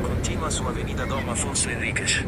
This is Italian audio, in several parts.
Continua su Avenida Dom Afonso Enriquez.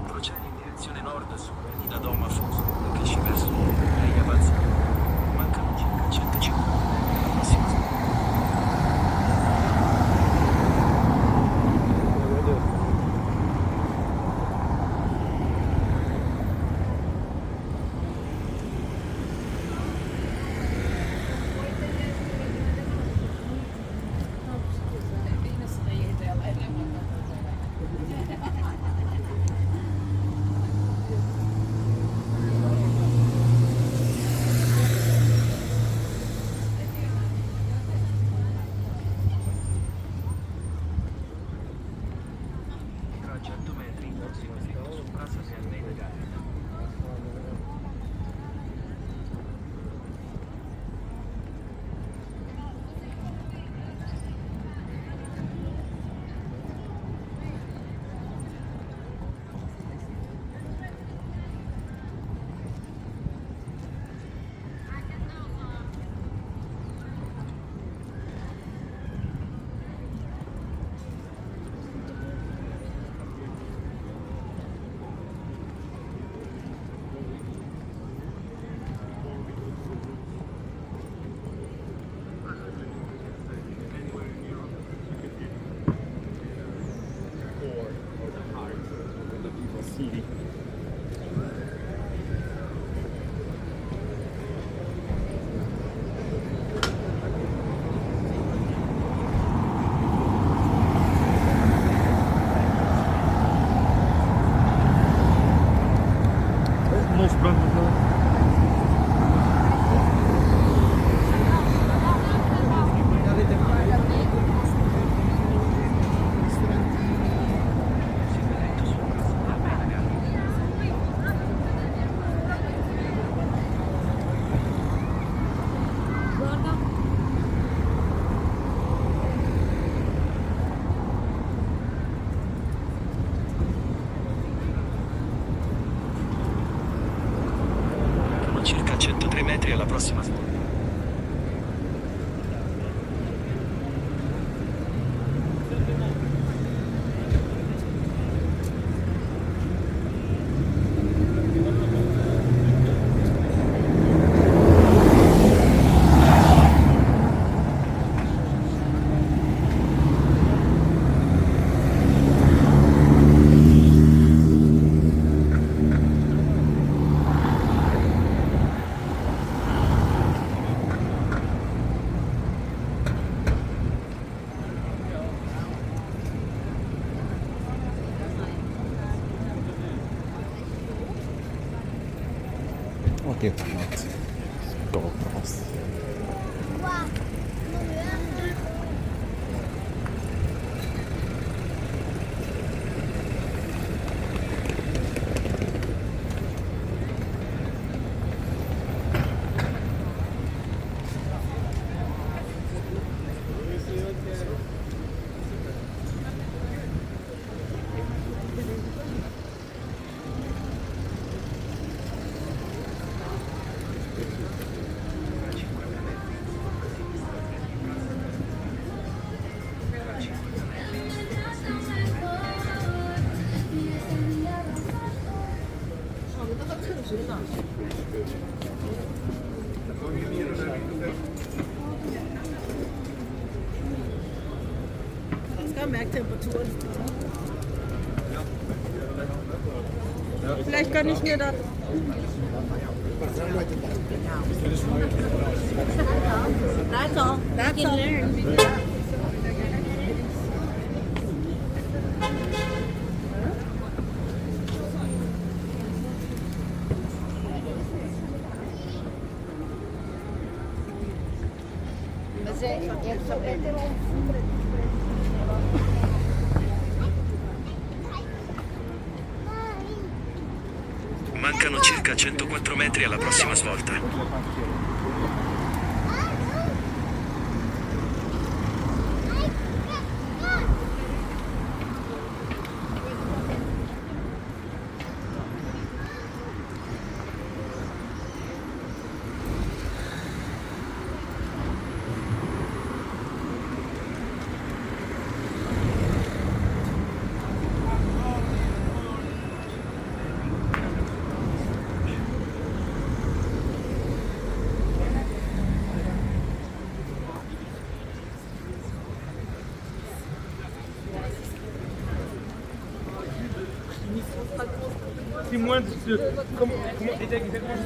Procede in direzione nord su Avenida Dom Afonso che ci verso Via Balzano. Mancano circa 150 metri alla prossima stazione. Tra 100 metri si continua su Piazza San Gallo. Circa 103 metri alla prossima stazione. Oddio, cazzo. GoPros. godt mærke temperaturen. Vielleicht gönne ich mir das. That's all. That's all. Mancano circa 104 metri alla prossima svolta. C'est moins de... Comment exactement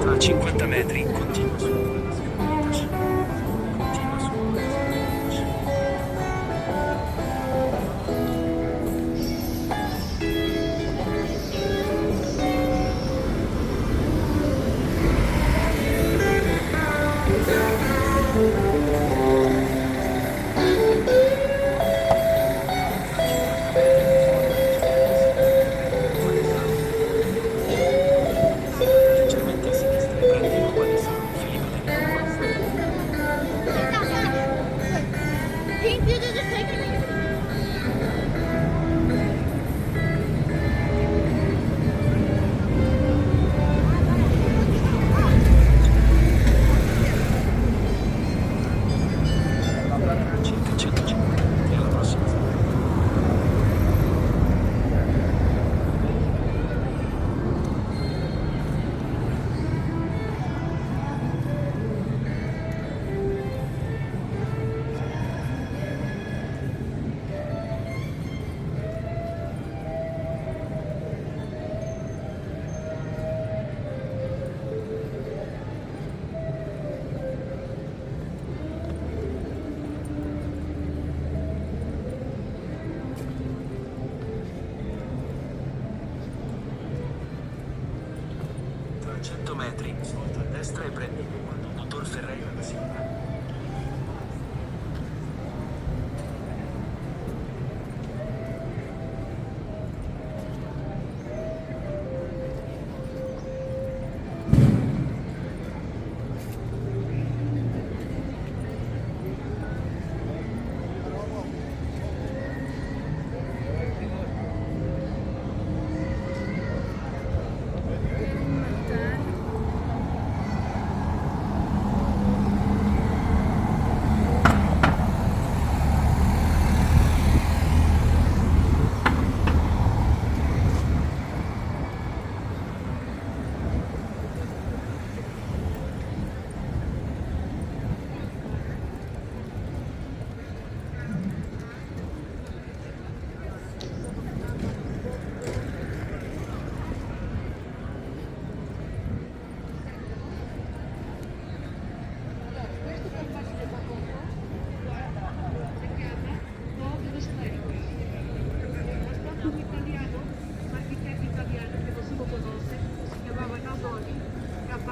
A 50 metri, continua su. Continua su. Leggermente a sinistra e prendi il quale San Filippo del Pink, you just taking me. circa 150 metri alla prossima svolta. Tra 100 metri, svolta a destra e prendi il comando dottor Ferreira da sinistra.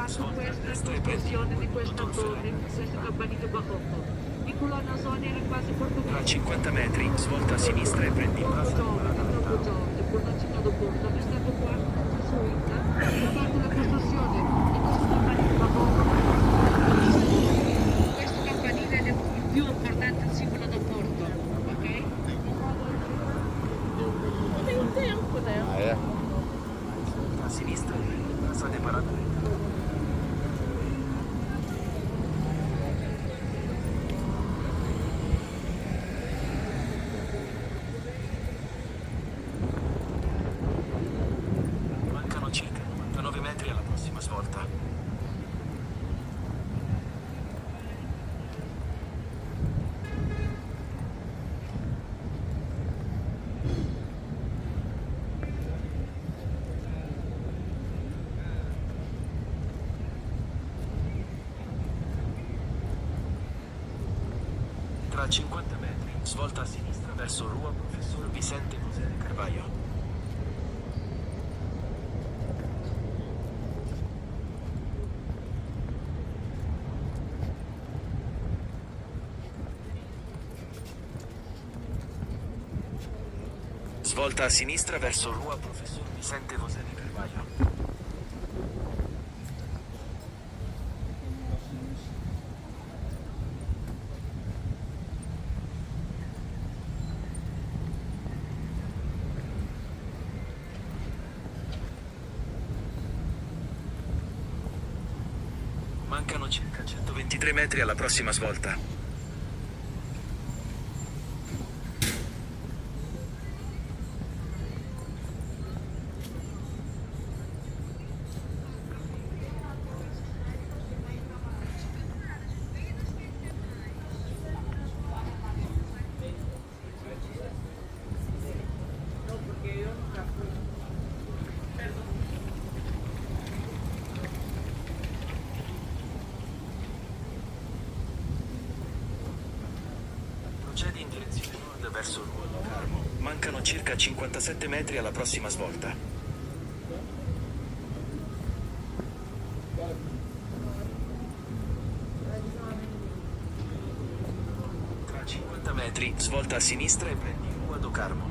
fatto questa costruzione di questa torre, questo campanile barocco. In colonna zona era quasi Tra portoghese. 50 metri, svolta a sinistra e prendi in Porto bassa. Giorgio, Portocino do Porto, è stato qua costruita, è fatto la costruzione di questo campanile barocco. Questo campanile è il più importante simbolo del Porto, ok? Tem tempo, né? Ah, é? A sinistra, casa de Paraguay. Mancano circa 99 metri alla prossima svolta. Tra 50 metri, svolta a sinistra verso Rua Professor Vicente José de Carvalho. Svolta a sinistra verso Rua Professor Vicente José de Carvalho. Mancano circa 123 metri alla prossima svolta. Procedi in direzione nord verso Rua do Carmo. Mancano circa 57 metri alla prossima svolta. Tra 50 metri, svolta a sinistra e prendi Rua do Carmo.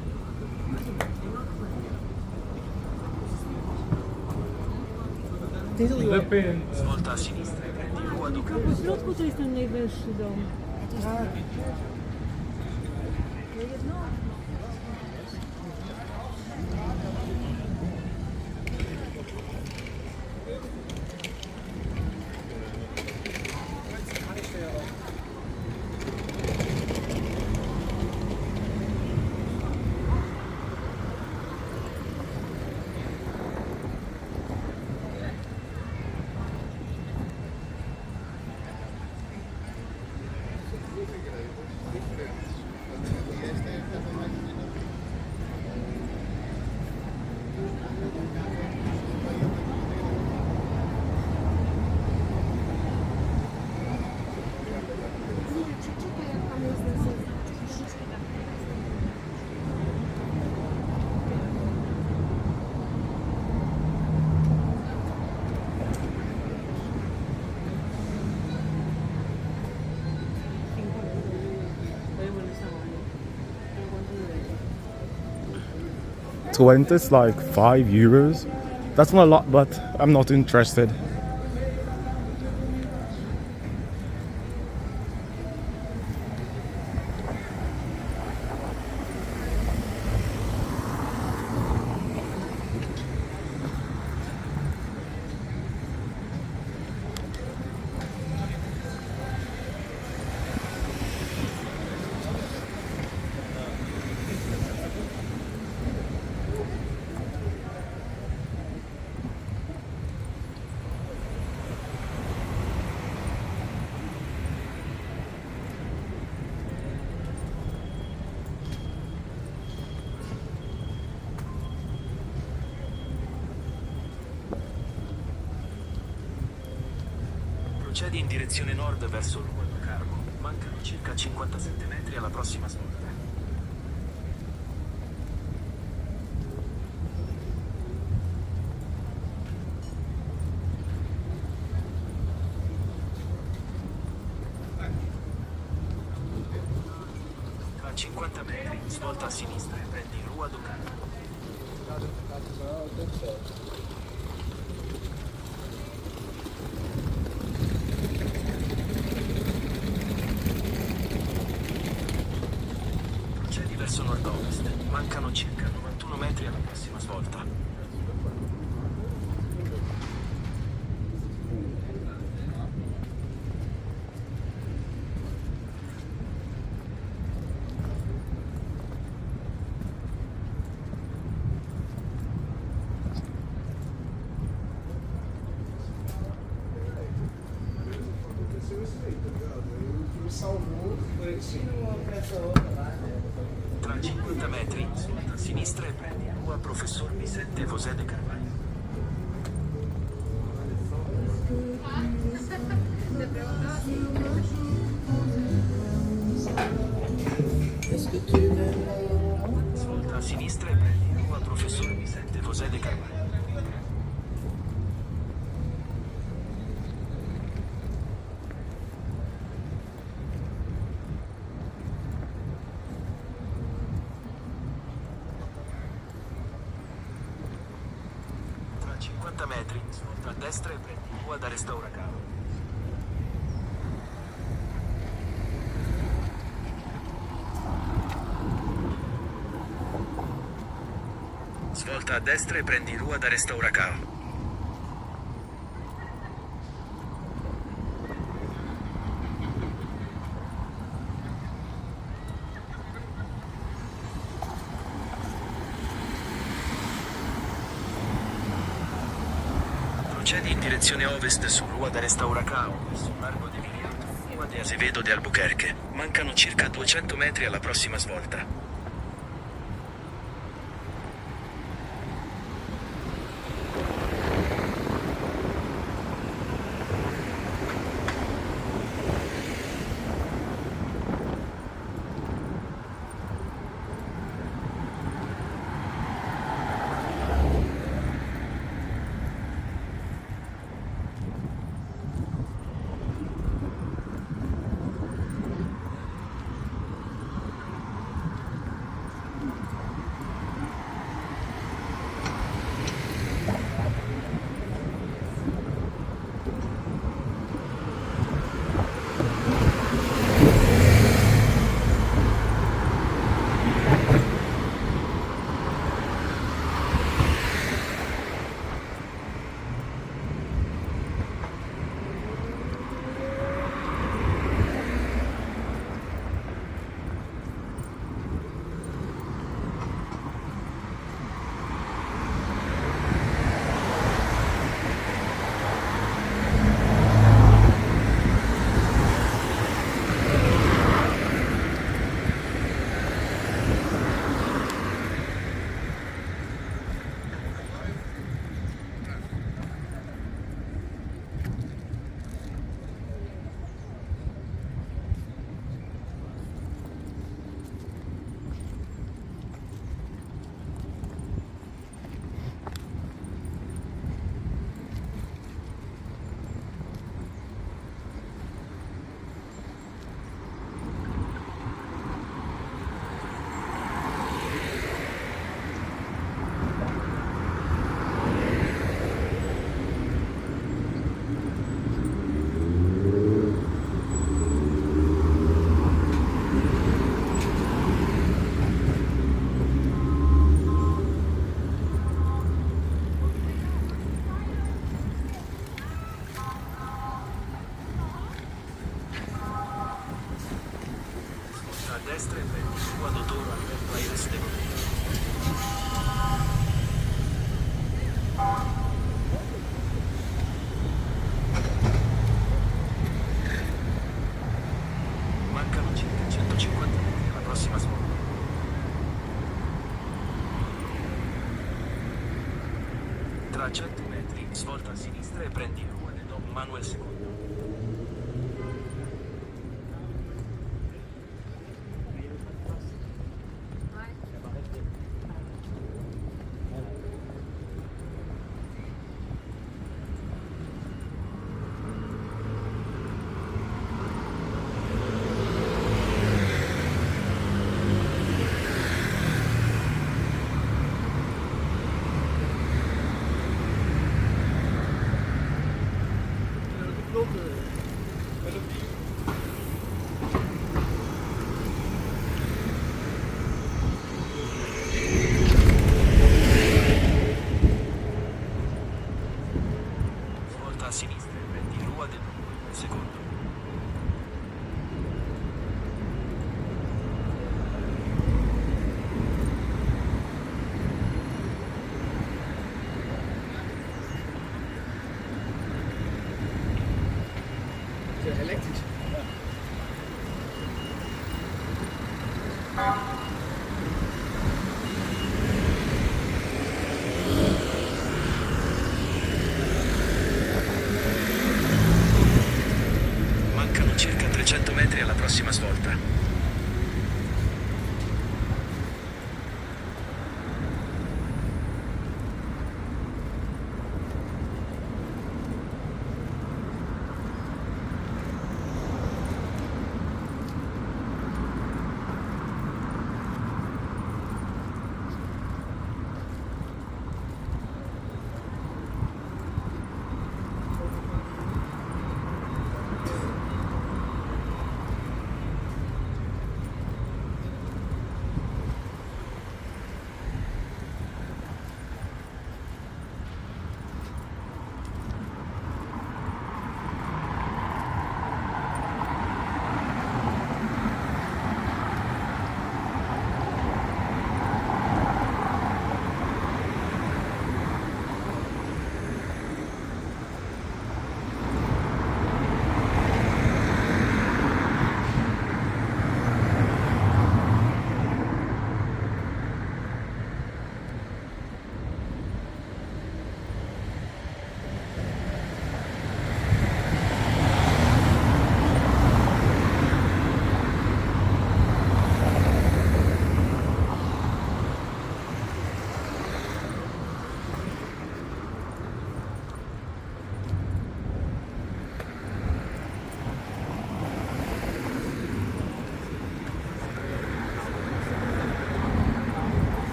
Depende. Svolta a sinistra e prendi Rua do Carmo. Środku to jest ten najwyższy dom. To enter it's like €5. That's not a lot, but I'm not interested. Procedi in direzione nord verso Rua do Carmo. Mancano circa 57 metri alla prossima svolta. 50 metri, svolta a sinistra e prendi Rua Ducati. Procedi verso nord-ovest. Mancano circa 91 metri alla prossima svolta. Tra 50 metri, svolta a sinistra e prendi Rua Professor Vicente José de Carvalho. Svolta a sinistra e prendi Rua Professor Vicente José de Carvalho. Tra 50 metri, svolta a destra e prendi Rua da Restauracao. Svolta a destra e prendi Rua da Restauracao. Procedi in direzione ovest su Rua da Restauracao, verso Largo de Viriato, Rua de Azevedo de Albuquerque. Mancano circa 200 metri alla prossima svolta. destra e prendi Rua Dottor Alberto Aires de Godin. Mancano circa 150 metri alla prossima svolta. Tra 100 metri, svolta a sinistra e prendi Rua de Don Manuel II.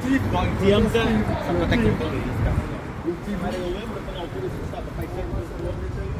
tive, igual em Tiamza, só que até que eu falei isso, cara. Mas eu lembro que na altura você estava faz 7 quilômetros aí.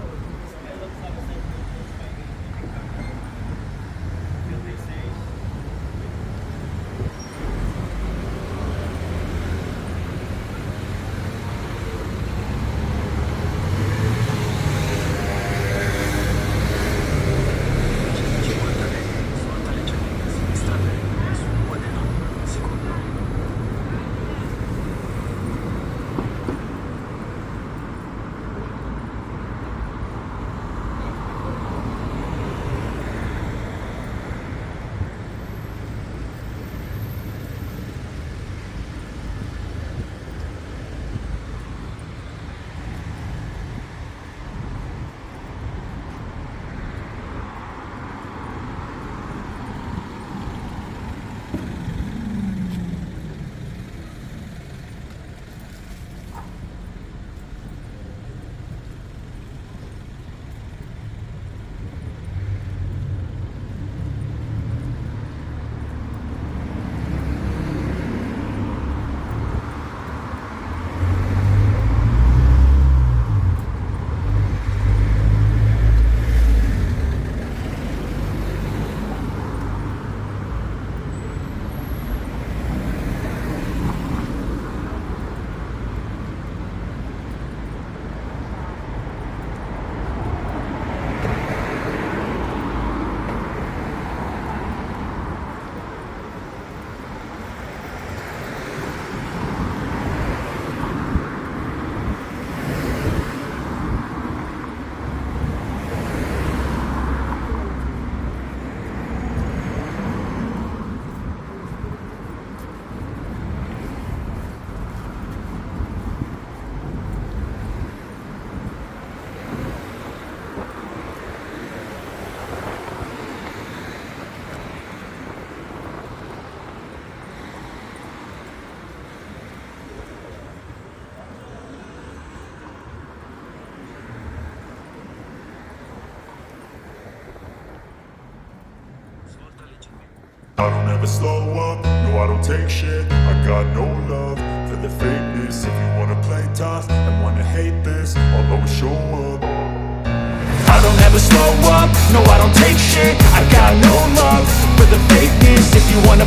I don't ever slow up, no I don't take shit. I got no love for the fakeness. If you wanna play tough and wanna hate this, I'll always show up. I don't ever slow up, no I don't take shit. I got no love for the fakeness. If you wanna